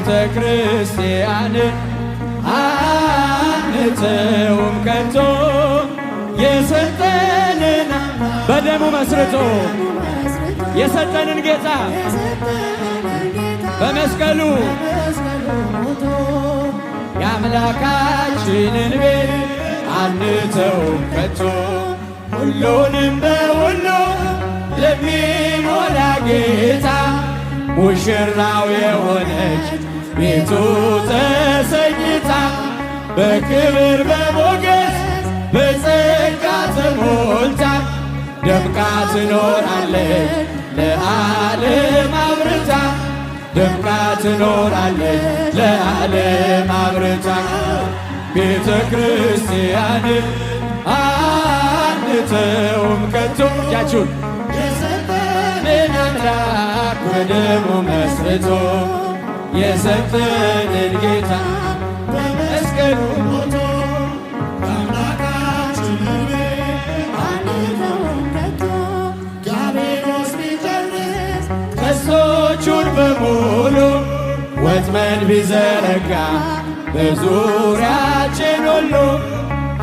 ቤተ ክርስቲያን አንተውም ከቶ የሰጠንን በደሙ መስርቶ የሰጠንን ጌታ በመስቀሉ የአምላካችንን ቤት አንተውም ከቶ ሁሉንም በሁሉ ለሚሞላ ጌታ ሙሽራው የሆነች ቤቱ ተሰኝታ በክብር በሞገስ በጸጋ ተሞልታ ደምቃ ትኖራለች ለዓለም አብርታ ደምቃ ትኖራለች ለዓለም አብርታ ቤተ ክርስቲያን አንተውም ከቶ እጃችሁን የሰጠንን አምላክ በደሙ መስርቶ የሰጠንን ጌታ በመስቀሉ ሞቶ አምላካችንን አንተውም ከቶ ዲያብሎስ ቢጨርስ ቀስቶቹን በሙሉ ወጥመድ ቢዘረጋ በዙሪያችን ሁሉ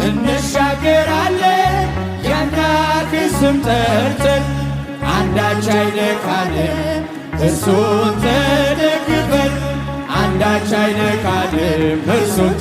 እንሻገራለን የአምላክን ስም ጠርተን አንዳች አይነካንም እርሱን ተደግፈን አንዳች አይነካንም እርሱን